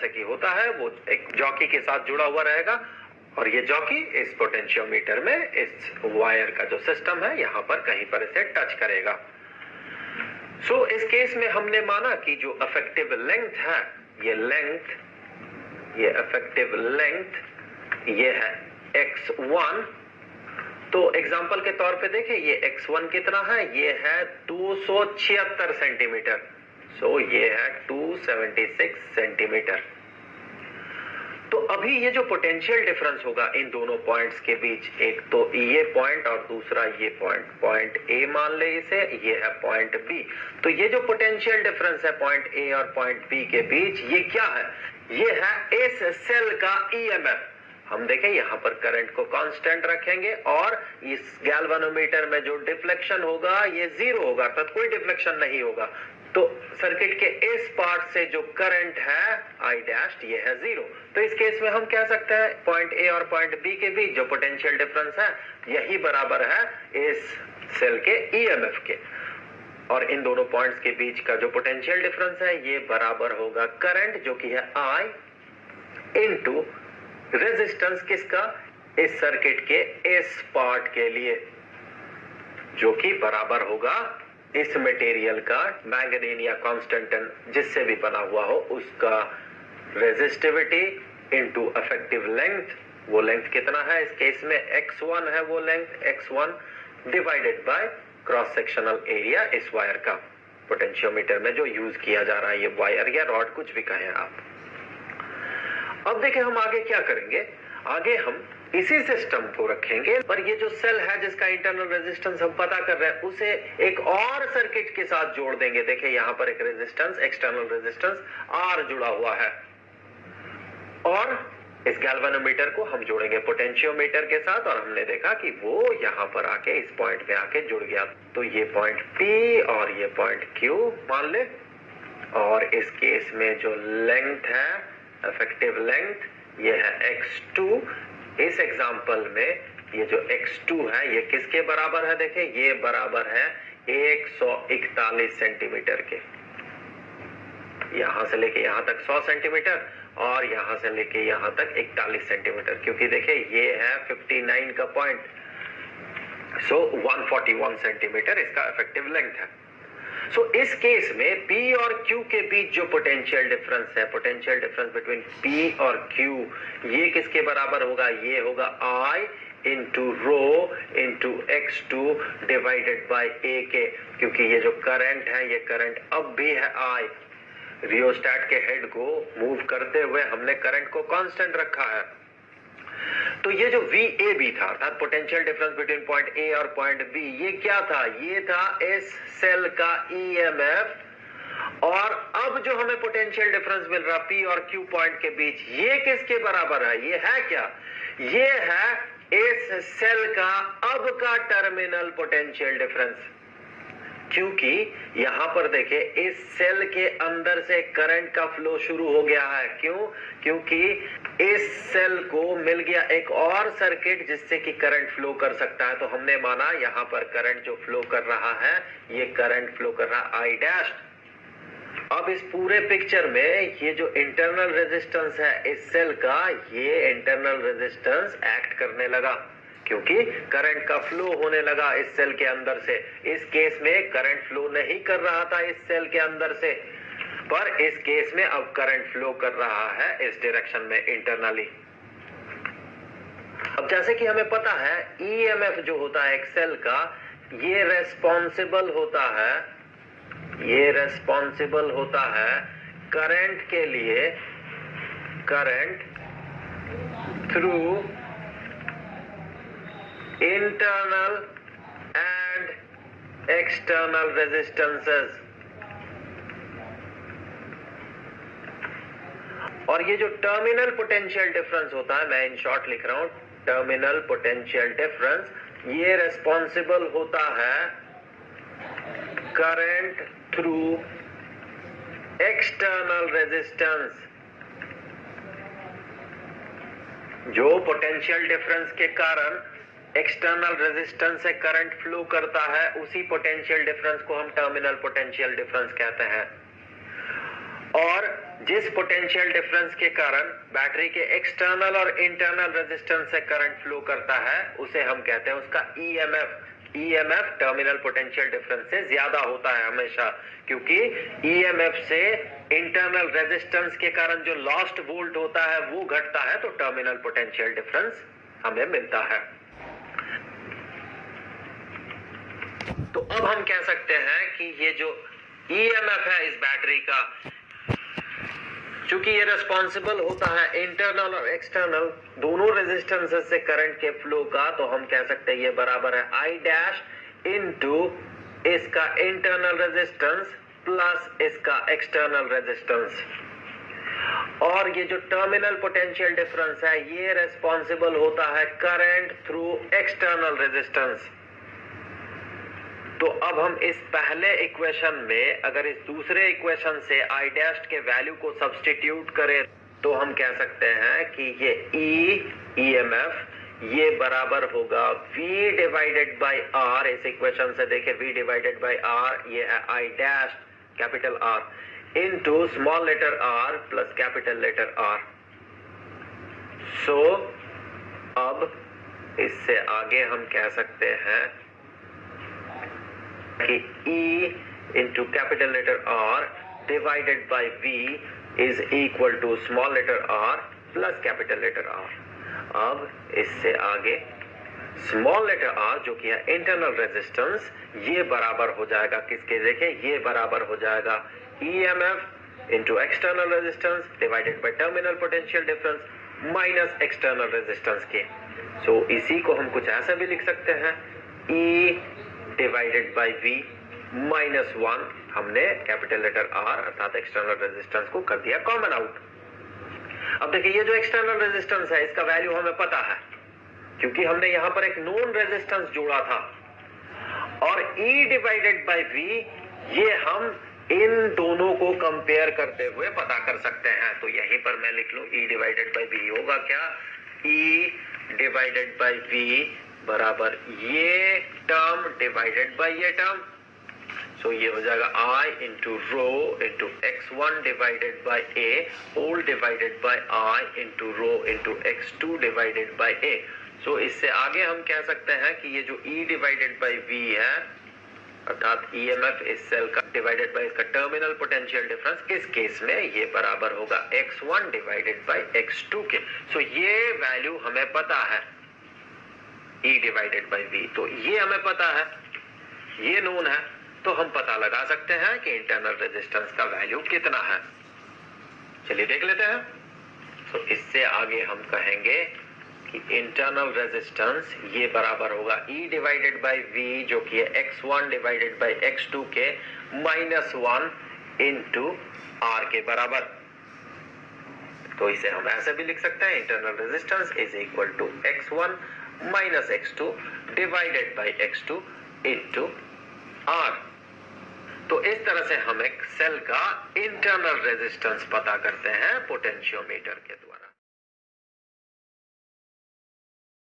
जैसे कि होता है वो एक जॉकी के साथ जुड़ा हुआ रहेगा और ये जॉकी इस पोटेंशियोमीटर में इस वायर का जो सिस्टम है यहाँ पर कहीं पर इसे टच करेगा। सो इस केस में हमने माना कि जो इफेक्टिव लेंथ है ये इफेक्टिव लेंथ ये है x1। तो एग्जांपल के तौर पे देखें ये x1 कितना है, ये है 276 सेंटीमीटर। सो ये है 276 सेंटीमीटर। तो अभी ये जो पोटेंशियल डिफरेंस होगा इन दोनों पॉइंट्स के बीच, एक तो ये पॉइंट और दूसरा ये पॉइंट ए मान ले इसे, ये है पॉइंट बी। तो ये जो पोटेंशियल डिफरेंस है पॉइंट ए और पॉइंट बी के बीच, ये क्या है, ये है इस सेल का ईएमएफ। हम देखें यहाँ पर करंट को कांस्टेंट रखेंगे और इस गैल्वेनोमीटर में जो डिफ्लेक्शन होगा ये जीरो होगा, अर्थात कोई डिफ्लेक्शन नहीं होगा। तो सर्किट के इस पार्ट से जो करंट है आई डैश ये है जीरो। तो इस केस में हम कह सकते हैं पॉइंट ए और पॉइंट बी के बीच जो पोटेंशियल डिफरेंस है यही बराबर है इस सेल के ईएमएफ के, और इन दोनों पॉइंट्स के बीच का जो पोटेंशियल डिफरेंस है ये बराबर होगा करंट जो कि है I इनटू रेजिस्टेंस किसका, इस सर्किट के इस पार्ट के लिए, जो कि बराबर होगा इस मटेरियल का मैंगनीज या कॉन्स्टेंटन जिससे भी बना हुआ हो उसका रेजिस्टिविटी इनटू इफेक्टिव लेंथ। वो लेंथ कितना है इस केस में x1 है, वो length x1 divided by cross sectional area इस वायर का, पोटेंशियोमीटर में जो यूज किया जा रहा है ये वायर या रॉड कुछ भी कहें आप। अब देखें हम आगे क्या करेंगे, आगे हम इसी सिस्टम को रखेंगे पर ये जो सेल है जिसका इंटरनल रेजिस्टेंस हम पता कर रहे हैं उसे एक और सर्किट के साथ जोड़ देंगे। देखिए यहाँ पर एक रेजिस्टेंस एक्सटर्नल रेजिस्टेंस R जुड़ा हुआ है और इस गैल्वेनोमीटर को हम जोड़ेंगे पोटेंशियोमीटर के साथ, और हमने देखा कि वो यहाँ पर आके इस पॉइंट पे आके जुड़ गया। तो ये पॉइंट P और ये पॉइंट Q मान ले, और इस केस में जो लेंथ है इफेक्टिव लेंथ ये है x2। इस एग्जांपल में ये जो x2 है ये किसके बराबर है, देखें ये बराबर है 141 सेंटीमीटर के। यहां से लेके यहां तक 100 सेंटीमीटर और यहां से लेके यहां तक 41 सेंटीमीटर, क्योंकि देखें ये है 59 का पॉइंट। सो 141 सेंटीमीटर इसका इफेक्टिव लेंथ है। सो इस केस में P और Q के बीच जो पोटेंशियल डिफरेंस है, पोटेंशियल डिफरेंस बिटवीन P और Q, ये किसके बराबर होगा, ये होगा I into rho into x2 divided by A के, क्योंकि ये जो करंट है ये करंट अब भी है I। रियोस्टेट के हेड को मूव करते हुए हमने करंट को कांस्टेंट रखा है। तो ये जो VAB था अर्थात potential difference between point A और पॉइंट B, ये क्या था, ये था इस सेल का EMF। और अब जो हमें पोटेंशियल डिफरेंस मिल रहा P और Q पॉइंट के बीच, ये किसके बराबर है, ये है क्या, ये है इस सेल का अब का टर्मिनल पोटेंशियल डिफरेंस। क्योंकि यहां पर देखे इस सेल के अंदर से करंट का फ्लो शुरू हो गया है। क्यों, क्योंकि इस सेल को मिल गया एक और सर्किट जिससे कि करंट फ्लो कर सकता है। तो हमने माना यहां पर करंट जो फ्लो कर रहा है ये करंट फ्लो कर रहा है I डैश। अब इस पूरे पिक्चर में ये जो इंटरनल रेजिस्टेंस है इस सेल का, ये इंटरनल रेजिस्टेंस एक्ट करने लगा क्योंकि करंट का फ्लो होने लगा इस सेल के अंदर से। इस केस में करंट फ्लो नहीं कर रहा था इस सेल के अंदर से, पर इस केस में अब करंट फ्लो कर रहा है इस डायरेक्शन में इंटरनली। अब जैसे कि हमें पता है ईएमएफ जो होता है एक सेल का, ये रेस्पॉन्सिबल होता है करंट के लिए, current through internal and external resistances। और ये जो टर्मिनल पोटेंशियल डिफरेंस होता है, मैं इन शॉर्ट लिख रहा हूं, टर्मिनल पोटेंशियल डिफरेंस, ये रेस्पॉन्सिबल होता है करंट थ्रू एक्सटर्नल रेजिस्टेंस। जो पोटेंशियल डिफरेंस के कारण एक्सटर्नल रेजिस्टेंस से करंट फ्लो करता है, उसी पोटेंशियल डिफरेंस को हम टर्मिनल पोटेंशियल डिफरेंस कहते हैं। और जिस पोटेंशियल डिफरेंस के कारण बैटरी के एक्सटर्नल और इंटरनल रेजिस्टेंस से करंट फ्लो करता है उसे हम कहते हैं उसका ईएमएफ टर्मिनल पोटेंशियल डिफरेंस से ज्यादा होता है हमेशा, क्योंकि ईएमएफ से इंटरनल रेजिस्टेंस के कारण जो लॉस्ट वोल्ट होता है वो घटता है, तो टर्मिनल पोटेंशियल डिफरेंस हमें मिलता है। तो अब हम कह सकते हैं कि ये जो ईएमएफ है इस बैटरी का, चूंकि ये रिस्पॉन्सिबल होता है इंटरनल और एक्सटर्नल दोनों रेजिस्टेंसेस से करंट के फ्लो का, तो हम कह सकते हैं ये बराबर है I डैश इनटू इसका इंटरनल रेजिस्टेंस प्लस इसका एक्सटर्नल रेजिस्टेंस। और ये जो टर्मिनल पोटेंशियल डिफरेंस है ये रिस्पॉन्सिबल होता है करंट थ्रू एक्सटर्नल रेजिस्टेंस। तो अब हम इस पहले इक्वेशन में अगर इस दूसरे इक्वेशन से I डैश के वैल्यू को सब्स्टिट्यूट करें तो हम कह सकते हैं कि ये ईएमएफ ये बराबर होगा V डिवाइडेड बाई R। इस इक्वेशन से देखें V डिवाइडेड बाई R ये है I dash capital R into small letter r plus capital letter R। So अब इससे आगे हम कह सकते हैं कि E into capital letter R divided by V is equal to small letter r plus capital letter R। अब इससे आगे स्मॉल लेटर r जो कि है इंटरनल रेजिस्टेंस ये बराबर हो जाएगा किसके, देखें ये बराबर हो जाएगा EMF into external resistance divided by terminal potential difference minus external resistance के। सो इसी को हम कुछ ऐसा भी लिख सकते हैं E divided by V minus 1, हमने कैपिटल लेटर R अर्थात एक्सटर्नल रेजिस्टेंस को कर दिया कॉमन आउट। अब देखिए ये जो एक्सटर्नल रेजिस्टेंस है इसका वैल्यू हमें पता है क्योंकि हमने यहां पर एक नोन रेजिस्टेंस जोड़ा था, और E डिवाइडेड बाई V ये हम इन दोनों को कंपेयर करते हुए पता कर सकते हैं। तो यहीं पर मैं लिख लूं E डिवाइडेड बाई V होगा क्या, E डिवाइडेड बाई V बराबर ये टर्म डिवाइडेड बाई ये टर्म। सो ये हो जाएगा I into rho into x1 divided by A whole divided by I into rho into x2 divided by A। So इससे आगे हम कह सकते हैं कि ये जो E डिवाइडेड बाई V है अर्थात EMF इस सेल का डिवाइडेड बाई इसका टर्मिनल पोटेंशियल डिफरेंस, इस केस में ये बराबर होगा x1 डिवाइडेड बाई x2 के। सो ये वैल्यू हमें पता है E डिवाइडेड बाई V, तो ये हमें पता है, ये नोन है, तो हम पता लगा सकते हैं कि इंटरनल रेजिस्टेंस का वैल्यू कितना है। चलिए देख लेते हैं। तो इससे आगे हम कहेंगे कि इंटरनल रेजिस्टेंस ये बराबर होगा E डिवाइडेड बाई V जो कि है x1 डिवाइडेड बाई x2 के माइनस 1 इंटू R के बराबर। तो इसे हम ऐसे भी लिख सकते हैं internal resistance is equal to x1 minus x2 divided by x2 into R। तो इस तरह से हम एक सेल का इंटरनल रेजिस्टेंस पता करते हैं पोटेंशियोमीटर के द्वारा।